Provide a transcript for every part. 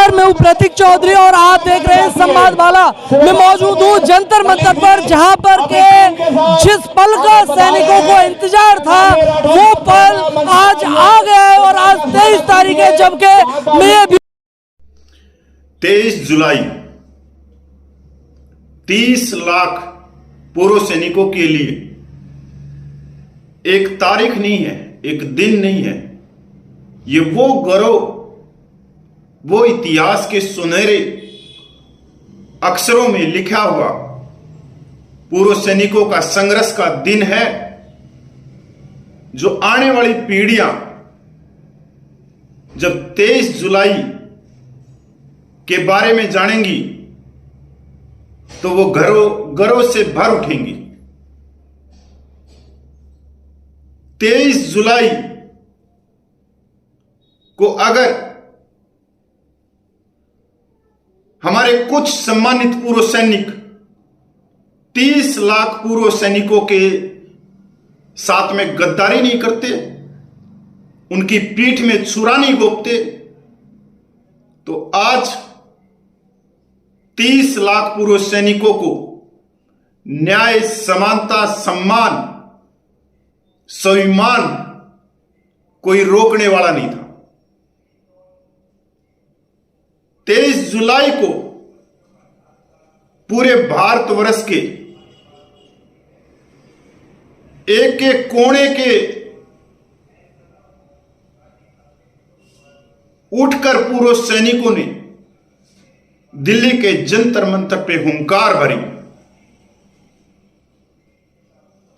नमस्कार, मैं हूं प्रतीक चौधरी और आप देख रहे हैं संवादमाला। मैं मौजूद हूं जंतर मंतर पर, जहां पर के जिस पल का सैनिकों को इंतजार था वो पल आज आ गया है और आज 23 तारीख है, जबकि मैं 23 जुलाई 30 लाख पूर्व सैनिकों के लिए एक तारीख नहीं है, एक दिन नहीं है। ये वो गौरव, वो इतिहास के सुनहरे अक्षरों में लिखा हुआ पूर्व सैनिकों का संघर्ष का दिन है, जो आने वाली पीढ़ियां जब 23 जुलाई के बारे में जानेंगी तो वो गर्व से भर उठेंगी। 23 जुलाई को अगर हमारे कुछ सम्मानित पूर्व सैनिक 30 लाख पूर्व सैनिकों के साथ में गद्दारी नहीं करते, उनकी पीठ में छुरा नहीं घोंपते, तो आज 30 लाख पूर्व सैनिकों को न्याय, समानता, सम्मान, स्वाभिमान कोई रोकने वाला नहीं था। 23 जुलाई को पूरे भारतवर्ष के एक एक कोने के उठकर पूर्व सैनिकों ने दिल्ली के जंतर मंतर पे हुंकार भरी।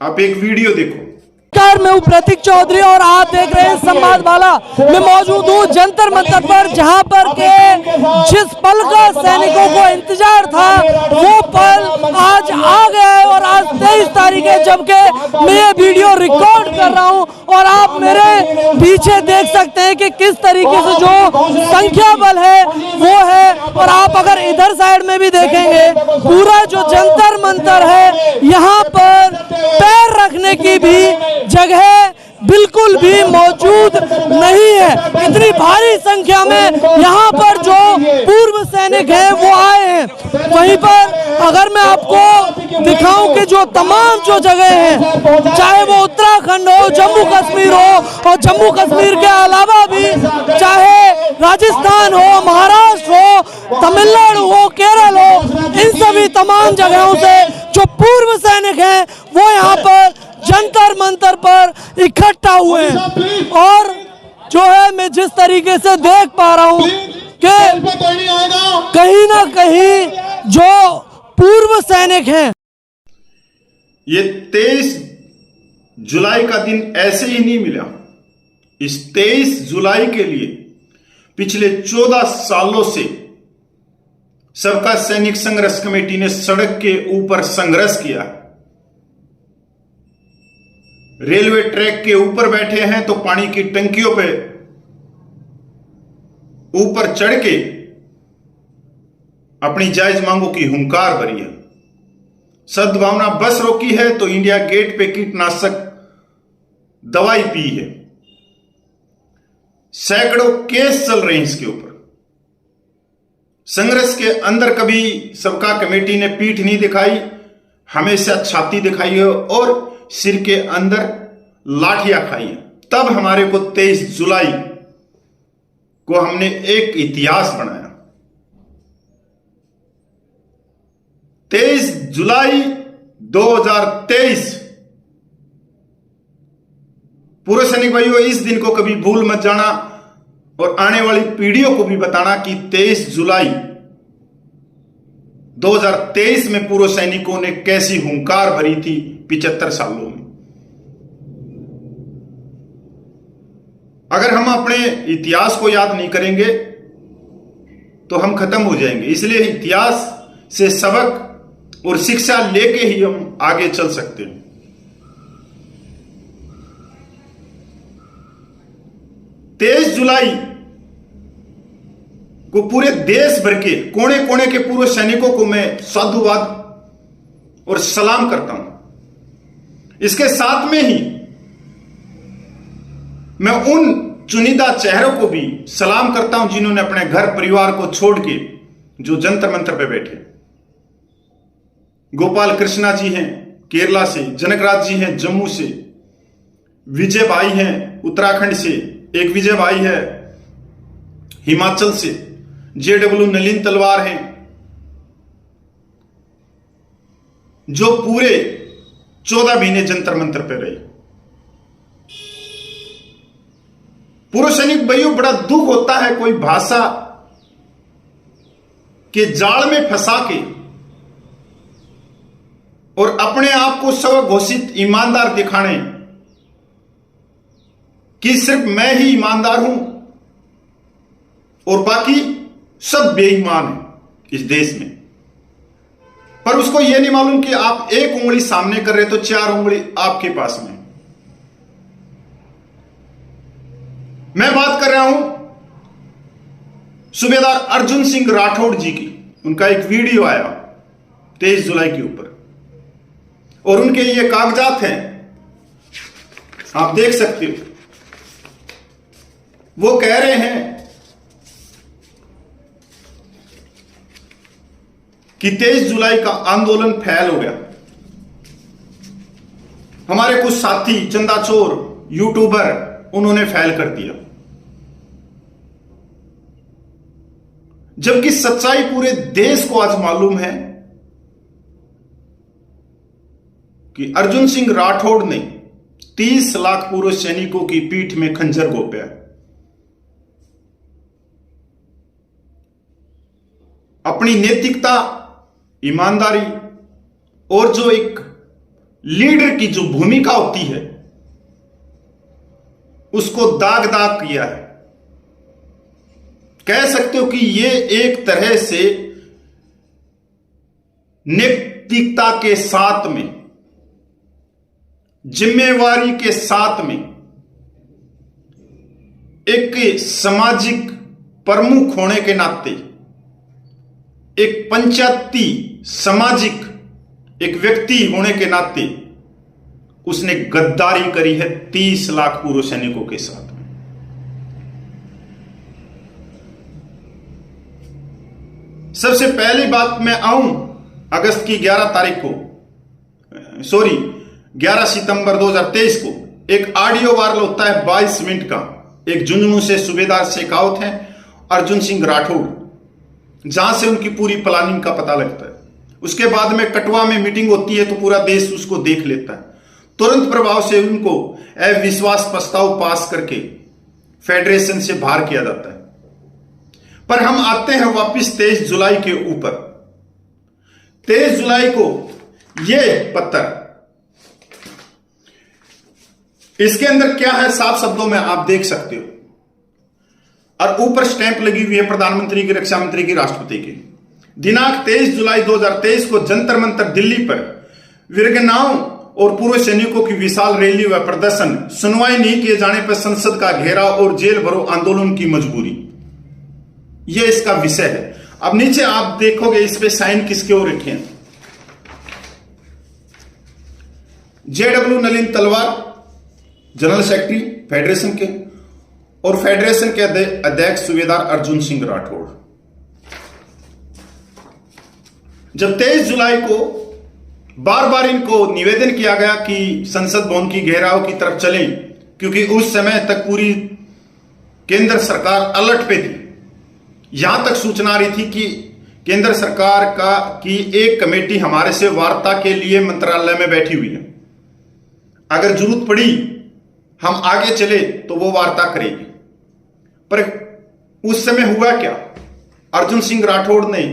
आप एक वीडियो देखो। नमस्कार, मैं हूं प्रतीक चौधरी और आप देख रहे हैं संवादमाला। मैं मौजूद हूं जंतर मंतर पर, जहां पर के जिस पल का सैनिकों को इंतजार था वो पल आज आ गया है और आज 23 तारीख है, जबकि मैं ये वीडियो रिकॉर्ड कर रहा हूं और आप मेरे पीछे देख सकते हैं कि किस तरीके से जो संख्या बल है वो है। और आप अगर इधर साइड में भी देखेंगे, पूरा जो जंतर मंतर है यहाँ पर पैर रखने की भी जगह बिल्कुल भी मौजूद नहीं है। इतनी भारी संख्या में यहाँ पर जो पूर्व सैनिक हैं वो आए हैं। वहीं पर अगर मैं आपको दिखाऊं कि जो तमाम जो जगह हैं, चाहे वो उत्तराखंड हो, जम्मू कश्मीर हो, और जम्मू कश्मीर के अलावा भी चाहे राजस्थान हो, महाराष्ट्र हो, तमिलनाडु हो, केरल हो, इन सभी तमाम जगहों से जो पूर्व सैनिक हैं वो यहाँ पर जंतर मंतर पर इकट्ठा हुए हैं। और जो है मैं जिस तरीके से देख पा रहा हूं कि कहीं ना कहीं जो पूर्व सैनिक हैं, ये 23 जुलाई का दिन ऐसे ही नहीं मिला। इस 23 जुलाई के लिए पिछले 14 सालों से सबका सैनिक संघर्ष कमेटी ने सड़क के ऊपर संघर्ष किया। रेलवे ट्रैक के ऊपर बैठे हैं तो पानी की टंकियों पे ऊपर चढ़ के अपनी जायज मांगों की हुंकार भरी है। सद्भावना बस रोकी है तो इंडिया गेट पे कीटनाशक दवाई पी है। सैकड़ों केस चल रहे हैं इसके ऊपर। संघर्ष के अंदर कभी सबका कमेटी ने पीठ नहीं दिखाई, हमेशा छाती दिखाई है और सिर के अंदर लाठियां खाई है। तब हमारे को 23 जुलाई को हमने एक इतिहास बनाया। 23 जुलाई 2023, पूर्व सैनिक भाइयों, इस दिन को कभी भूल मत जाना और आने वाली पीढ़ियों को भी बताना कि 23 जुलाई 2023 में पूर्व सैनिकों ने कैसी हुंकार भरी थी 75 सालों में। अगर हम अपने इतिहास को याद नहीं करेंगे तो हम खत्म हो जाएंगे। इसलिए इतिहास से सबक और शिक्षा लेके ही हम आगे चल सकते हैं। 23 जुलाई को पूरे देश भर के कोने कोने के पूर्व सैनिकों को मैं साधुवाद और सलाम करता हूं। इसके साथ में ही मैं उन चुनिंदा चेहरों को भी सलाम करता हूं जिन्होंने अपने घर परिवार को छोड़ के जो जंतर मंतर पे बैठे। गोपाल कृष्णा जी हैं केरला से, जनकराज जी हैं जम्मू से, विजय भाई हैं उत्तराखंड से, एक विजय भाई है हिमाचल से, जेडब्ल्यू नलिन तलवार हैं जो पूरे 14 महीने जंतर मंतर पे रहे। पूर्व सैनिक भाइयों, बड़ा दुख होता है कोई भाषा के जाल में फंसा के और अपने आप को स्वघोषित ईमानदार दिखाने कि सिर्फ मैं ही ईमानदार हूं और बाकी सब बेईमान हैं इस देश में। पर उसको यह नहीं मालूम कि आप एक उंगली सामने कर रहे तो 4 उंगली आपके पास में। मैं बात कर रहा हूं सूबेदार अर्जुन सिंह राठौड़ जी की। उनका एक वीडियो आया 23 जुलाई के ऊपर और उनके ये कागजात हैं, आप देख सकते हो। वो कह रहे हैं कि 23 जुलाई का आंदोलन फैल हो गया। हमारे कुछ साथी चंदाचोर यूट्यूबर उन्होंने फैल कर दिया, जबकि सच्चाई पूरे देश को आज मालूम है कि अर्जुन सिंह राठौड़ ने 30 लाख पूर्व सैनिकों की पीठ में खंजर घोंपा। अपनी नैतिकता, ईमानदारी और जो एक लीडर की जो भूमिका होती है उसको दाग दाग किया है। कह सकते हो कि ये एक तरह से नैतिकता के साथ में, जिम्मेवारी के साथ में एक सामाजिक प्रमुख होने के नाते, एक पंचायती सामाजिक एक व्यक्ति होने के नाते उसने गद्दारी करी है 30 लाख पूर्व सैनिकों के साथ। सबसे पहली बात मैं आऊं अगस्त की 11 तारीख को, 11 सितंबर 2023 को एक ऑडियो वायरल होता है 22 मिनट का। एक झुंझुनू से सूबेदार शेखावत है अर्जुन सिंह राठौड़, जहां से उनकी पूरी प्लानिंग का पता लगता है। उसके बाद में कटवा में मीटिंग होती है तो पूरा देश उसको देख लेता है। तुरंत प्रभाव से उनको अविश्वास प्रस्ताव पास करके फेडरेशन से बाहर किया जाता है। पर हम आते हैं वापस 23 जुलाई के ऊपर। 23 जुलाई को यह पत्र, इसके अंदर क्या है साफ शब्दों में आप देख सकते हो, और ऊपर स्टैंप लगी हुई है प्रधानमंत्री की, रक्षा मंत्री की, राष्ट्रपति की। दिनांक 23 जुलाई 2023 को जंतर मंतर दिल्ली पर वीरगनाओं और पूर्व सैनिकों की विशाल रैली व प्रदर्शन, सुनवाई नहीं किए जाने पर संसद का घेराव और जेल भरो आंदोलन की मजबूरी, यह इसका विषय है। अब नीचे आप देखोगे इस पे साइन किसके ओर रखे हैं। जेडब्ल्यू नलिन तलवार जनरल सेक्रेटरी फेडरेशन के, और फेडरेशन के अध्यक्ष सूबेदार अर्जुन सिंह राठौड़। जब 23 जुलाई को बार बार इनको निवेदन किया गया कि संसद भवन की घेराव की तरफ चलें, क्योंकि उस समय तक पूरी केंद्र सरकार अलर्ट पे थी। यहां तक सूचना आ रही थी कि केंद्र सरकार की एक कमेटी हमारे से वार्ता के लिए मंत्रालय में बैठी हुई है, अगर जरूरत पड़ी हम आगे चले तो वो वार्ता करेगी। पर उस समय हुआ क्या, अर्जुन सिंह राठौड़ ने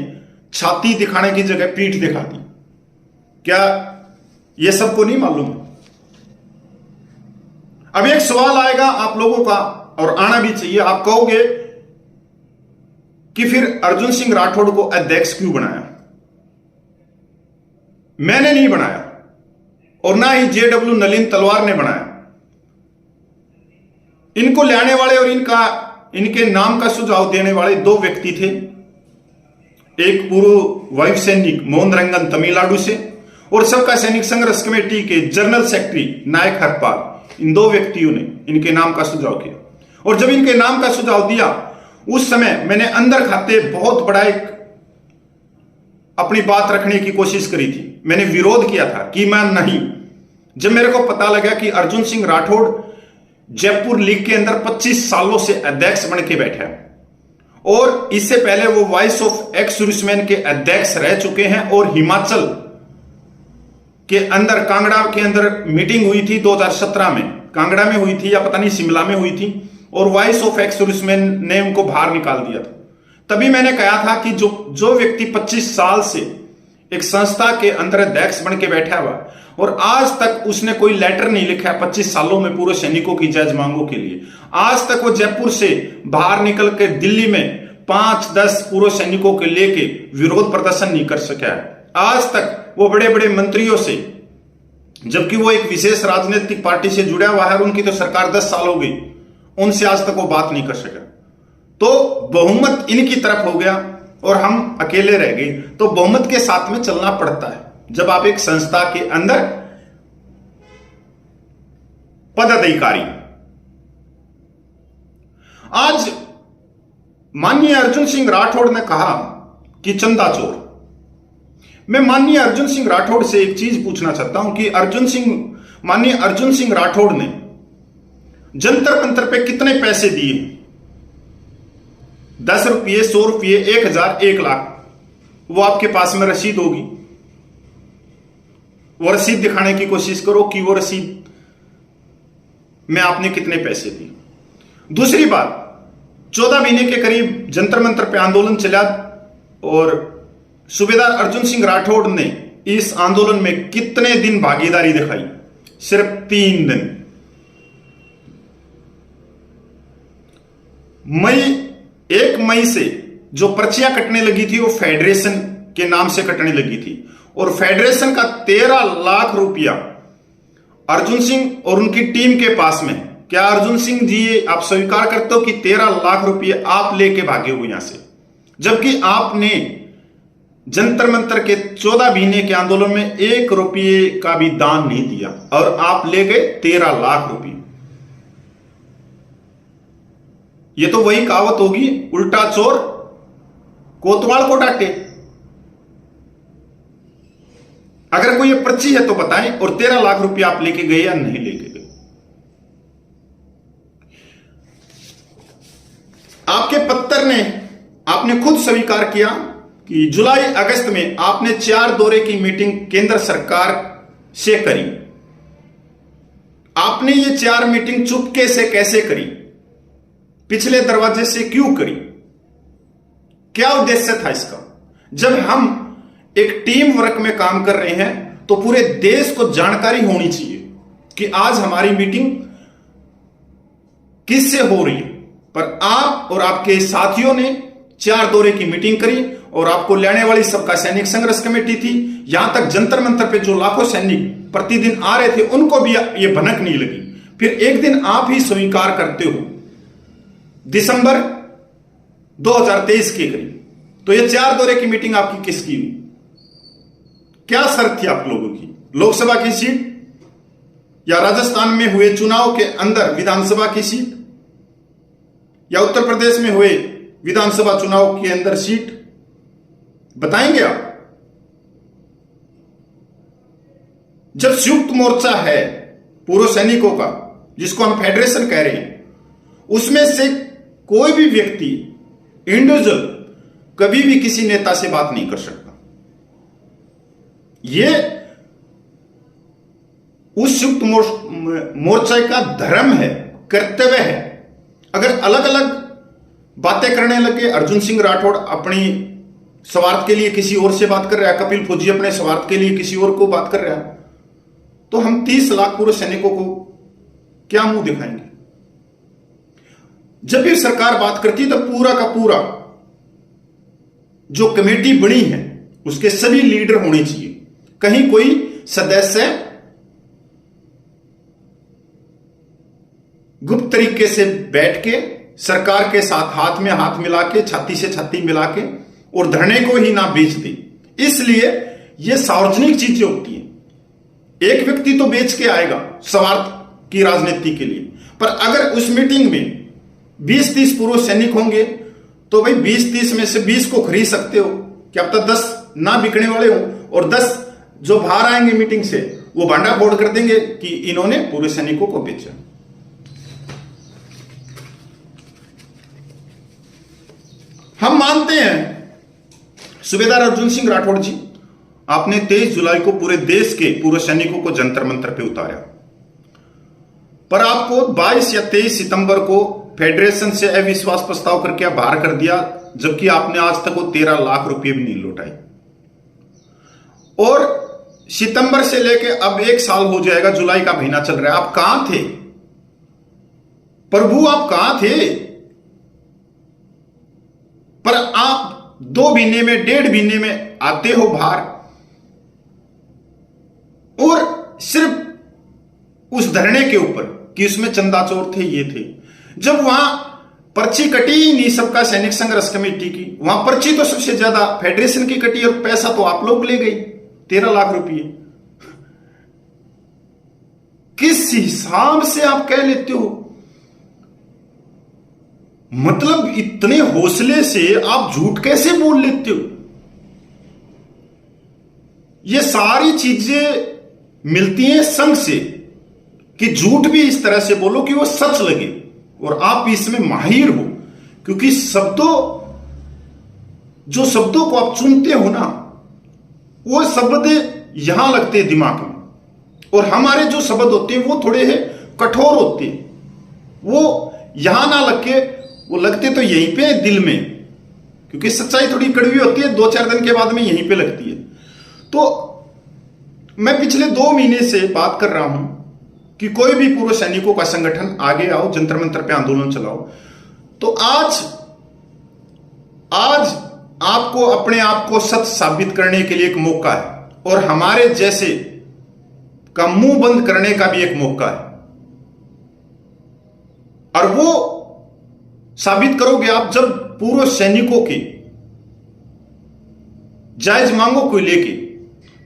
छाती दिखाने की जगह पीठ दिखा दी। क्या यह सबको नहीं मालूम? अब एक सवाल आएगा आप लोगों का, और आना भी चाहिए। आप कहोगे कि फिर अर्जुन सिंह राठौड़ को अध्यक्ष क्यों बनाया? मैंने नहीं बनाया और ना ही जेडब्ल्यू नलिन तलवार ने बनाया। इनको लाने वाले और इनके नाम का सुझाव देने वाले 2 व्यक्ति थे। एक पूर्व वायु सैनिक मोहन रंगन तमिलनाडु से, और सबका सैनिक संघर्ष कमेटी के जनरल सेक्रेटरी नायक हरपाल। इन 2 व्यक्तियों ने इनके नाम का सुझाव किया और जब इनके नाम का सुझाव दिया उस समय मैंने अंदर खाते बहुत बड़ा एक अपनी बात रखने की कोशिश करी थी। मैंने विरोध किया था कि मैं नहीं। जब मेरे को पता लगा कि अर्जुन सिंह राठौड़ जयपुर लीग के अंदर 25 सालों से अध्यक्ष बन के बैठा है और इससे पहले वो वॉइस ऑफ एक्स सर्विसमैन के अध्यक्ष रह चुके हैं और हिमाचल के अंदर कांगड़ा के अंदर मीटिंग हुई थी 2017 में, कांगड़ा में हुई थी या पता नहीं शिमला में हुई थी और वॉइस ऑफ एक्स सर्विसमैन ने उनको बाहर निकाल दिया था। तभी मैंने कहा था कि जो व्यक्ति 25 साल से एक संस्था के अंदर अध्यक्ष बन के बैठा हुआ और आज तक उसने कोई लेटर नहीं लिखा है 25 सालों में पूर्व सैनिकों की जायज मांगों के लिए, आज तक वो जयपुर से बाहर निकल के दिल्ली में 5-10 पूर्व सैनिकों के लेके विरोध प्रदर्शन नहीं कर सका है। आज तक वो बड़े बड़े मंत्रियों से, जबकि वो एक विशेष राजनीतिक पार्टी से जुड़ा हुआ है और उनकी तो सरकार 10 साल हो गई, उनसे आज तक वो बात नहीं कर सका। तो बहुमत इनकी तरफ हो गया और हम अकेले रह गए। तो बहुमत के साथ में चलना पड़ता है जब आप एक संस्था के अंदर पदाधिकारी। आज माननीय अर्जुन सिंह राठौड़ ने कहा कि चंदा चोर। मैं माननीय अर्जुन सिंह राठौड़ से एक चीज पूछना चाहता हूं कि माननीय अर्जुन सिंह राठौड़ ने जंतर मंतर पे कितने पैसे दिए? 10 रुपये, 100 रुपये, 1000, 1 लाख। वो आपके पास में रसीद होगी, वो रसीद दिखाने की कोशिश करो कि वो रसीद में आपने कितने पैसे दिए। दूसरी बात, 14 महीने के करीब जंतर मंतर पे आंदोलन चला और सूबेदार अर्जुन सिंह राठौड़ ने इस आंदोलन में कितने दिन भागीदारी दिखाई? सिर्फ 3 दिन। 1 मई से जो पर्चियां कटने लगी थी वो फेडरेशन के नाम से कटने लगी थी और फेडरेशन का 13 लाख रुपया अर्जुन सिंह और उनकी टीम के पास में। क्या अर्जुन सिंह जी आप स्वीकार करते हो कि 13 लाख रुपये आप लेके भागे हो यहां से, जबकि आपने जंतर मंतर के 14 महीने के आंदोलन में 1 रुपये का भी दान नहीं दिया और आप ले गए 13 लाख रुपये। ये तो वही कहावत होगी, उल्टा चोर कोतवाल को डांटे। अगर कोई ये पर्ची है तो बताएं और 13 लाख रुपया आप लेके गए या नहीं लेके गए? आपके पत्र ने आपने खुद स्वीकार किया कि जुलाई अगस्त में आपने 4 दौरे की मीटिंग केंद्र सरकार से करी। आपने ये 4 मीटिंग चुपके से कैसे करी? पिछले दरवाजे से क्यों करी? क्या उद्देश्य था इसका? जब हम एक टीम वर्क में काम कर रहे हैं तो पूरे देश को जानकारी होनी चाहिए कि आज हमारी मीटिंग किससे हो रही है। पर आप और आपके साथियों ने 4 दौरे की मीटिंग करी और आपको लेने वाली सबका सैनिक संघर्ष कमेटी थी, यहां तक जंतर मंतर पे जो लाखों सैनिक प्रतिदिन आ रहे थे उनको भी ये भनक नहीं लगी। फिर एक दिन आप ही स्वीकार करते हो दिसंबर 2023 के करीब, तो ये 4 दौरे की मीटिंग आपकी किसकी हुई? क्या शर्त थी आप लोगों की? लोकसभा की सीट या राजस्थान में हुए चुनाव के अंदर विधानसभा की सीट या उत्तर प्रदेश में हुए विधानसभा चुनाव के अंदर सीट? बताएंगे आप? जब संयुक्त मोर्चा है पूर्व सैनिकों का, जिसको हम फेडरेशन कह रहे हैं, उसमें से कोई भी व्यक्ति इंडिविजुअल कभी भी किसी नेता से बात नहीं कर सकता। यह उस संयुक्त मोर्चा का धर्म है, कर्तव्य है। अगर अलग अलग बातें करने लगे, अर्जुन सिंह राठौड़ अपनी स्वार्थ के लिए किसी और से बात कर रहा है, कपिल फौजी अपने स्वार्थ के लिए किसी और को बात कर रहा है, तो हम 30 लाख पूर्व सैनिकों को क्या मुंह दिखाएंगे? जब भी सरकार बात करती है तो पूरा का पूरा जो कमेटी बनी है उसके सभी लीडर होने चाहिए। कहीं कोई सदस्य गुप्त तरीके से बैठ के सरकार के साथ हाथ में हाथ मिला के, छाती से छाती मिला के और धरने को ही ना बेच दे। इसलिए यह सार्वजनिक चीजें होती हैं। एक व्यक्ति तो बेच के आएगा स्वार्थ की राजनीति के लिए, पर अगर उस मीटिंग में 20-30 पूर्व सैनिक होंगे तो भाई 20-30 में से 20 को खरीद सकते हो, क्या पता 10 ना बिकने वाले हो और 10 जो बाहर आएंगे मीटिंग से वो भांडा फोड़ कर देंगे कि इन्होंने पूर्व सैनिकों को बेचा। हम मानते हैं सूबेदार अर्जुन सिंह राठौड़ जी, आपने 23 जुलाई को पूरे देश के पूर्व सैनिकों को जंतर मंतर पे उतारा, पर आपको 22 या 23 सितंबर को फेडरेशन से अविश्वास प्रस्ताव करके बाहर कर दिया, जबकि आपने आज तक वो 13 लाख रुपए भी नहीं लौटाए। और सितंबर से लेके अब 1 साल हो जाएगा, जुलाई का महीना चल रहा है, आप कहां थे प्रभु, आप कहां थे? पर आप 2 महीने में 1.5 महीने में आते हो बाहर और सिर्फ उस धरने के ऊपर कि उसमें चंदा चोर थे, ये थे, जब वहां पर्ची कटी ही नहीं सबका सैनिक संघर्ष कमेटी की, वहां पर्ची तो सबसे ज्यादा फेडरेशन की कटी और पैसा तो आप लोग ले गई 13 लाख रुपये। किस हिसाब से आप कह लेते हो? मतलब इतने हौसले से आप झूठ कैसे बोल लेते हो? ये सारी चीजें मिलती हैं संघ से कि झूठ भी इस तरह से बोलो कि वो सच लगे, और आप इसमें माहिर हो, क्योंकि जो शब्दों को आप चुनते हो ना, वो शब्द यहां लगते हैं दिमाग में, और हमारे जो शब्द होते हैं वो थोड़े हैं कठोर होते हैं, वो यहां ना लग के वो लगते तो यहीं पे दिल में, क्योंकि सच्चाई थोड़ी कड़वी होती है, 2-4 दिन के बाद में यहीं पे लगती है। तो मैं पिछले 2 महीने से बात कर रहा हूं कि कोई भी पूर्व सैनिकों का संगठन आगे आओ, जंतर मंतर पे आंदोलन चलाओ। तो आज आपको अपने आप को सच साबित करने के लिए एक मौका है, और हमारे जैसे का मुंह बंद करने का भी एक मौका है, और वो साबित करोगे आप जब पूर्व सैनिकों की जायज मांगों को लेके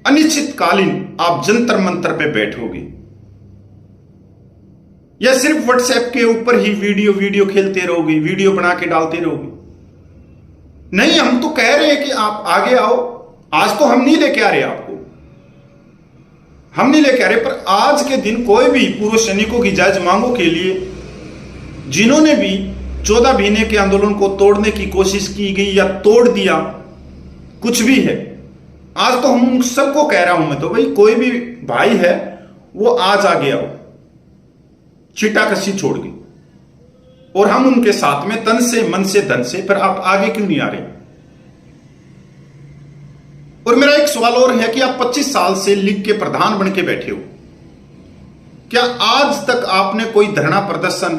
अनिश्चितकालीन आप जंतर मंतर पे बैठोगे, या सिर्फ व्हाट्सएप के ऊपर ही वीडियो खेलते रहोगे, वीडियो बना के डालते रहोगे? नहीं, हम तो कह रहे हैं कि आप आगे आओ। आज तो हम नहीं लेके आ रहे आपको, हम नहीं लेके आ रहे, पर आज के दिन कोई भी पूर्व सैनिकों की जायज मांगों के लिए जिन्होंने भी 14 महीने के आंदोलन को तोड़ने की कोशिश की गई या तोड़ दिया, कुछ भी है, आज तो हम सबको कह रहा हूं मैं तो, भाई कोई भी भाई है वो आज आगे आओ, चिटाकशी छोड़ के, और हम उनके साथ में तन से मन से धन से। पर आप आगे क्यों नहीं आ रहे? और मेरा एक सवाल और है कि आप 25 साल से लीग के प्रधान बन के बैठे हो, क्या आज तक आपने कोई धरना प्रदर्शन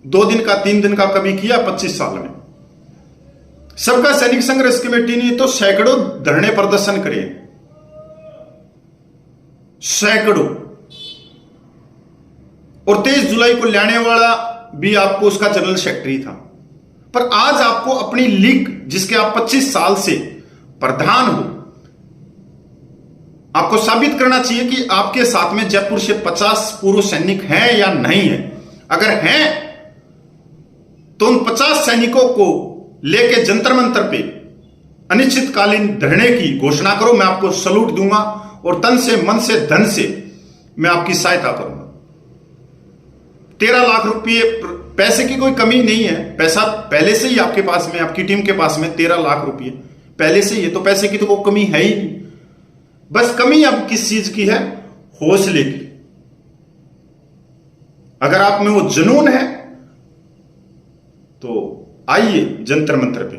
2 दिन का 3 दिन का कभी किया? 25 साल में सबका सैनिक संघर्ष कमेटी ने तो सैकड़ों धरने प्रदर्शन करे, सैकड़ों, और 23 जुलाई को लाने वाला भी आपको उसका जनरल सेक्रेटरी था। पर आज आपको अपनी लीग, जिसके आप 25 साल से प्रधान हो, आपको साबित करना चाहिए कि आपके साथ में जयपुर से 50 पूर्व सैनिक हैं या नहीं है। अगर हैं तो उन 50 सैनिकों को लेके जंतर मंतर पे अनिश्चितकालीन धरने की घोषणा करो, मैं आपको सलूट दूंगा और तन से मन से धन से मैं आपकी सहायता करूंगा। 13 लाख रुपये, पैसे की कोई कमी नहीं है, पैसा पहले से ही आपके पास में, आपकी टीम के पास में 13 लाख रुपये पहले से ही है, तो पैसे की तो कोई कमी है ही नहीं। बस कमी अब किस चीज की है? हौसले की। अगर आप में वो जुनून है तो आइए जंतर मंतर पे,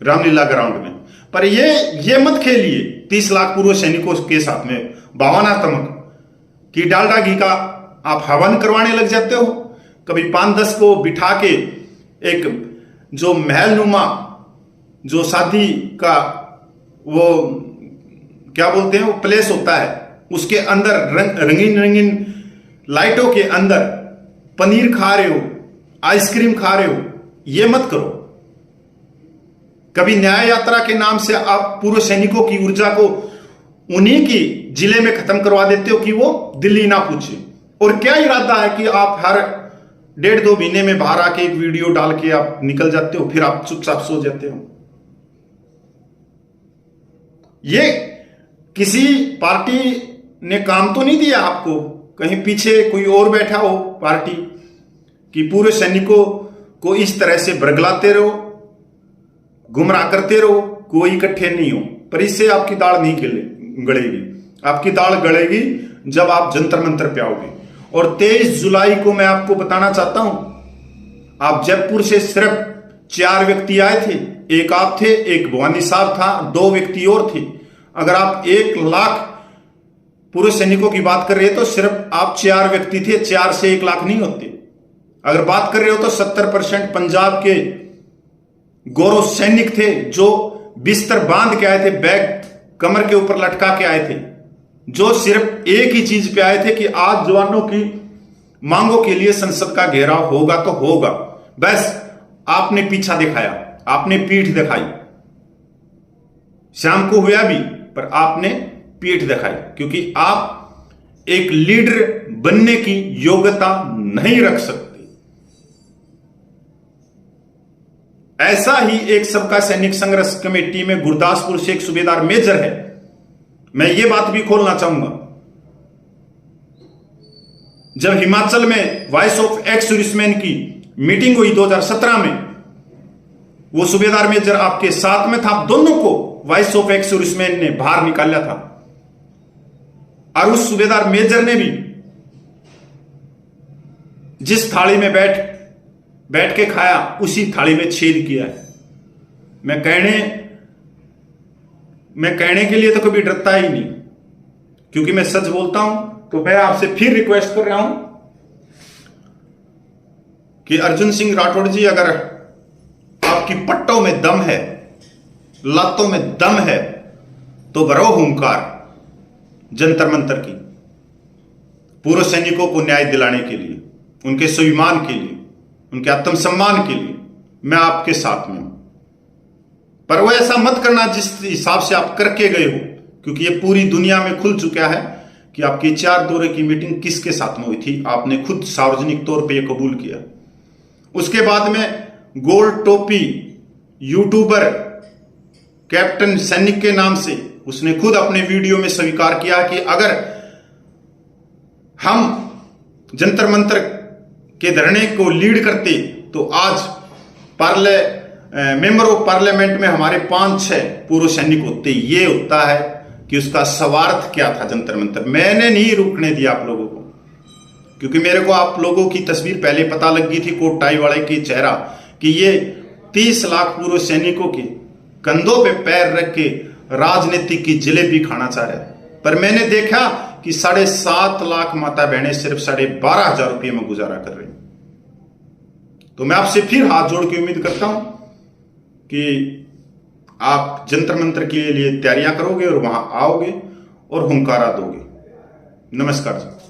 रामलीला ग्राउंड में। पर ये मत खेलिए 30 लाख पूर्व सैनिकों के साथ में भावनात्मक कि डालडा घी का आप हवन करवाने लग जाते हो। कभी 5-10 को बिठा के एक जो महलनुमा, जो शादी का वो क्या बोलते हैं वो प्लेस होता है, उसके अंदर रंगीन रंगीन लाइटों के अंदर पनीर खा रहे हो, आइसक्रीम खा रहे हो, ये मत करो। कभी न्याय यात्रा के नाम से आप पूर्व सैनिकों की ऊर्जा को उन्हीं की जिले में खत्म करवा देते हो कि वो दिल्ली ना पूछे, और क्या इरादा है कि आप हर 1.5-2 महीने में बाहर आके एक वीडियो डाल के आप निकल जाते हो, फिर आप चुपचाप सो जाते हो? ये किसी पार्टी ने काम तो नहीं दिया आपको? कहीं पीछे कोई और बैठा हो पार्टी कि पूरे सैनिकों को इस तरह से बरगलाते रहो, गुमराह करते रहो, कोई इकट्ठे नहीं हो? पर इससे आपकी दाल नहीं गलेगी। आपकी दाल गलेगी जब आप जंतर मंतर पे आओगे। और 23 जुलाई को मैं आपको बताना चाहता हूं, आप जयपुर से सिर्फ 4 व्यक्ति आए थे। एक आप थे, एक भवानी साहब था, 2 व्यक्ति और थे। अगर आप 1 लाख पूर्व सैनिकों की बात कर रहे हैं तो सिर्फ आप 4 व्यक्ति थे। 4 से 1 लाख नहीं होते। अगर बात कर रहे हो तो 70% पंजाब के गौरव सैनिक थे जो बिस्तर बांध के आए थे, बैग कमर के ऊपर लटका के आए थे, जो सिर्फ एक ही चीज पे आए थे कि आज जवानों की मांगों के लिए संसद का घेराव होगा तो होगा। बस आपने पीछा दिखाया, आपने पीठ दिखाई। शाम को हुआ भी, पर आपने पीठ दिखाई, क्योंकि आप एक लीडर बनने की योग्यता नहीं रख सकते। ऐसा ही एक सबका सैनिक संघर्ष कमेटी में गुरदासपुर से एक सूबेदार मेजर है। मैं ये बात भी खोलना चाहूंगा, जब हिमाचल में वॉइस ऑफ एक्स सर्विसमैन की मीटिंग हुई 2017 में, वो सूबेदार मेजर आपके साथ में था। दोनों को वॉइस ऑफ एक्स सर्विसमैन ने बाहर निकाला था, और उस सूबेदार मेजर ने भी जिस थाली में बैठ के खाया, उसी थाली में छेद किया है। मैं कहने के लिए तो कभी डरता ही नहीं, क्योंकि मैं सच बोलता हूं। तो मैं आपसे फिर रिक्वेस्ट कर रहा हूं कि अर्जुन सिंह राठौड़ जी, अगर आपकी पट्टों में दम है, लातों में दम है, तो भरो हुंकार जंतर मंतर की, पूर्व सैनिकों को न्याय दिलाने के लिए, उनके स्वाभिमान के लिए, उनके आत्मसम्मान के लिए मैं आपके साथ में हूं। पर वो ऐसा मत करना जिस हिसाब से आप करके गए हो, क्योंकि ये पूरी दुनिया में खुल चुका है कि आपकी 4 दौरे की मीटिंग किसके साथ में हुई थी। आपने खुद सार्वजनिक तौर पे ये कबूल किया। उसके बाद में गोल टोपी यूट्यूबर कैप्टन सैनिक के नाम से उसने खुद अपने वीडियो में स्वीकार किया कि अगर हम जंतर मंतर के धरने को लीड करते तो आज मेंबर ऑफ पार्लियामेंट में हमारे 5-6 पूर्व सैनिक होते। ये होता है कि उसका स्वार्थ क्या था जंतर मंतर। मैंने नहीं रुकने दिया आप लोगों को, क्योंकि मेरे को आप लोगों की तस्वीर पहले पता लग गई थी, कोट टाई वाले की चेहरा, कि ये 30 लाख पूर्व सैनिकों के कंधों पे पैर रख के राजनीतिक की जलेबी खाना चाह रहे हैं। पर मैंने देखा कि 7.5 लाख माता बहनें सिर्फ 12,500 रुपये में गुजारा कर रही। तो मैं आपसे फिर हाथ जोड़ के उम्मीद करता हूं कि आप जंतर मंतर के लिए तैयारियां करोगे और वहां आओगे और हुंकारा दोगे। नमस्कार जी।